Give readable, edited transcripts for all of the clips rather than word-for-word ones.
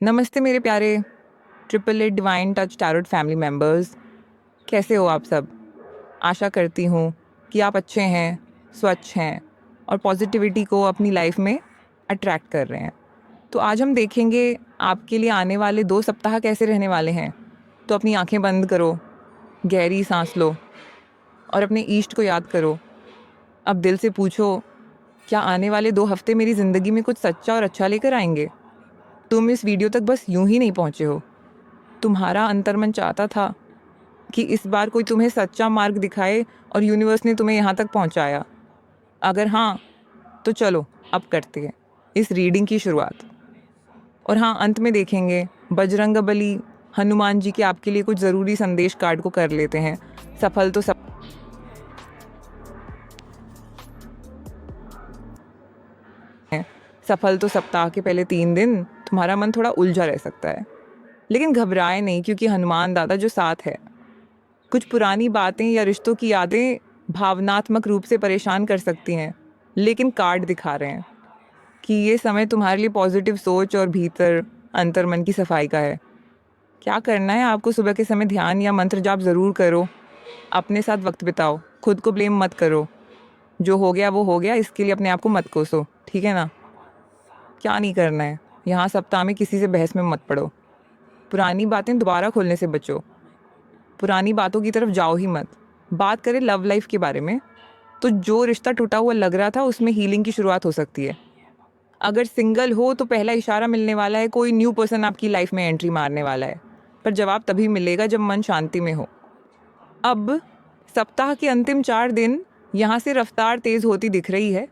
नमस्ते मेरे प्यारे triple eight divine touch tarot family members. कैसे हो आप सब? आशा करती हूँ कि आप अच्छे हैं, स्वच्छ हैं और पॉजिटिविटी को अपनी लाइफ में अट्रैक्ट कर रहे हैं। तो आज हम देखेंगे आपके लिए आने वाले 2 सप्ताह कैसे रहने वाले हैं। तो अपनी आंखें बंद करो, गहरी सांस लो और अपने ईष्ट को याद करो। अब दिल से पूछो, क्या आने वाले 2 हफ्ते मेरी ज़िंदगी में कुछ सच्चा और अच्छा लेकर आएंगे? तुम इस वीडियो तक बस यूं ही नहीं पहुंचे हो। तुम्हारा अंतर्मन चाहता था कि इस बार कोई तुम्हें सच्चा मार्ग दिखाए और यूनिवर्स ने तुम्हें यहाँ तक पहुँचाया। अगर हाँ, तो चलो अब करते हैं इस रीडिंग की शुरुआत। और हाँ, अंत में देखेंगे बजरंगबली हनुमान जी के आपके लिए कुछ ज़रूरी संदेश कार्ड को कर लेते हैं। सफल तो सब सफल तो सप्ताह के पहले 3 दिन तुम्हारा मन थोड़ा उलझा रह सकता है, लेकिन घबराए नहीं क्योंकि हनुमान दादा जो साथ है। कुछ पुरानी बातें या रिश्तों की यादें भावनात्मक रूप से परेशान कर सकती हैं, लेकिन कार्ड दिखा रहे हैं कि ये समय तुम्हारे लिए पॉजिटिव सोच और भीतर अंतर्मन की सफाई का है। क्या करना है आपको? सुबह के समय ध्यान या मंत्र जाप ज़रूर करो। अपने साथ वक्त बिताओ, खुद को ब्लेम मत करो। जो हो गया वो हो गया, इसके लिए अपने आप को मत कोसो, ठीक है ना? क्या नहीं करना है, यहाँ सप्ताह में किसी से बहस में मत पड़ो। पुरानी बातें दोबारा खोलने से बचो। पुरानी बातों की तरफ जाओ ही मत। बात करें लव लाइफ के बारे में, तो जो रिश्ता टूटा हुआ लग रहा था उसमें हीलिंग की शुरुआत हो सकती है। अगर सिंगल हो तो पहला इशारा मिलने वाला है, कोई न्यू पर्सन आपकी लाइफ में एंट्री मारने वाला है, पर जवाब तभी मिलेगा जब मन शांति में हो। अब सप्ताह के अंतिम 4 दिन यहाँ से रफ्तार तेज होती दिख रही है।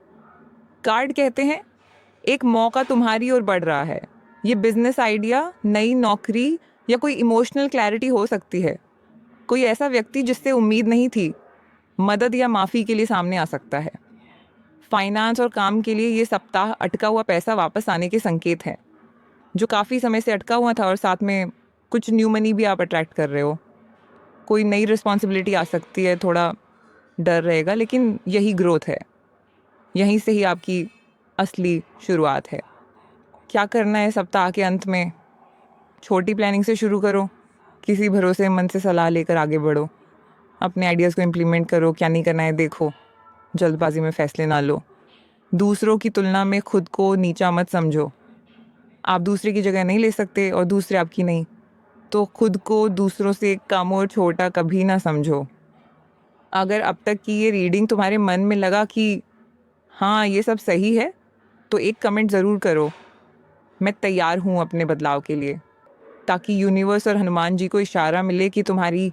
कार्ड कहते हैं एक मौका तुम्हारी ओर बढ़ रहा है। ये बिजनेस आइडिया, नई नौकरी या कोई इमोशनल क्लैरिटी हो सकती है। कोई ऐसा व्यक्ति जिससे उम्मीद नहीं थी, मदद या माफ़ी के लिए सामने आ सकता है। फाइनेंस और काम के लिए ये सप्ताह अटका हुआ पैसा वापस आने के संकेत हैं, जो काफ़ी समय से अटका हुआ था, और साथ में कुछ न्यू मनी भी आप अट्रैक्ट कर रहे हो। कोई नई रिस्पॉन्सिबिलिटी आ सकती है, थोड़ा डर रहेगा, लेकिन यही ग्रोथ है। यहीं से ही आपकी असली शुरुआत है। क्या करना है सप्ताह के अंत में? छोटी प्लानिंग से शुरू करो। किसी भरोसेमंद से सलाह लेकर आगे बढ़ो। अपने आइडियाज़ को इम्प्लीमेंट करो। क्या नहीं करना है देखो। जल्दबाजी में फ़ैसले ना लो। दूसरों की तुलना में खुद को नीचा मत समझो। आप दूसरे की जगह नहीं ले सकते और दूसरे आपकी नहीं, तो खुद को दूसरों से कम और छोटा कभी ना समझो। अगर अब तक की ये रीडिंग तुम्हारे मन में लगा कि हाँ ये सब सही है, तो एक कमेंट ज़रूर करो, मैं तैयार हूँ अपने बदलाव के लिए, ताकि यूनिवर्स और हनुमान जी को इशारा मिले कि तुम्हारी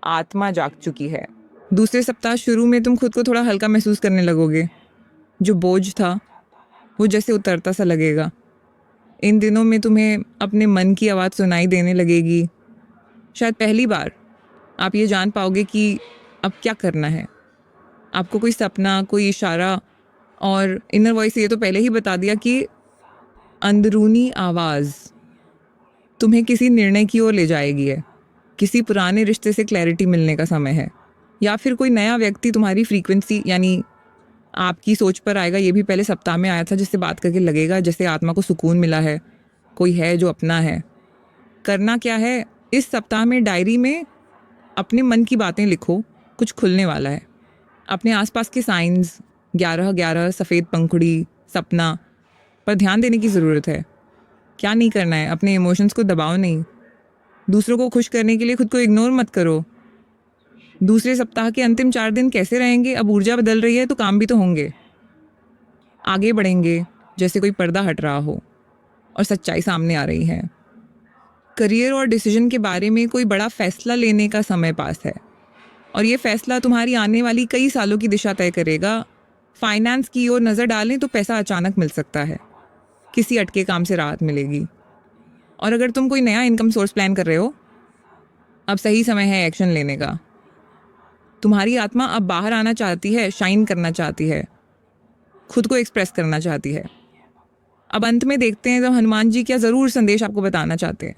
आत्मा जाग चुकी है। दूसरे सप्ताह शुरू में तुम खुद को थोड़ा हल्का महसूस करने लगोगे। जो बोझ था वो जैसे उतरता सा लगेगा। इन दिनों में तुम्हें अपने मन की आवाज़ सुनाई देने लगेगी। शायद पहली बार आप ये जान पाओगे कि अब क्या करना है। आपको कोई सपना, कोई इशारा, और इनर वॉइस ये तो पहले ही बता दिया कि अंदरूनी आवाज़ तुम्हें किसी निर्णय की ओर ले जाएगी है। किसी पुराने रिश्ते से क्लैरिटी मिलने का समय है, या फिर कोई नया व्यक्ति तुम्हारी फ्रीक्वेंसी यानी आपकी सोच पर आएगा। ये भी पहले सप्ताह में आया था, जिससे बात करके लगेगा जैसे आत्मा को सुकून मिला है, कोई है जो अपना है। करना क्या है, इस सप्ताह में डायरी में अपने मन की बातें लिखो। कुछ खुलने वाला है। अपने आसपास के साइंस, 11-11, सफ़ेद पंखुड़ी, सपना पर ध्यान देने की ज़रूरत है। क्या नहीं करना है, अपने इमोशंस को दबाओ नहीं। दूसरों को खुश करने के लिए खुद को इग्नोर मत करो। दूसरे सप्ताह के अंतिम 4 दिन कैसे रहेंगे? अब ऊर्जा बदल रही है तो काम भी तो होंगे। आगे बढ़ेंगे जैसे कोई पर्दा हट रहा हो और सच्चाई सामने आ रही है। करियर और डिसीजन के बारे में कोई बड़ा फैसला लेने का समय पास है, और ये फैसला तुम्हारी आने वाली कई सालों की दिशा तय करेगा। फाइनेंस की ओर नज़र डालें तो पैसा अचानक मिल सकता है। किसी अटके काम से राहत मिलेगी। और अगर तुम कोई नया इनकम सोर्स प्लान कर रहे हो, अब सही समय है एक्शन लेने का। तुम्हारी आत्मा अब बाहर आना चाहती है, शाइन करना चाहती है, खुद को एक्सप्रेस करना चाहती है। अब अंत में देखते हैं तो हनुमान जी क्या ज़रूर संदेश आपको बताना चाहते हैं।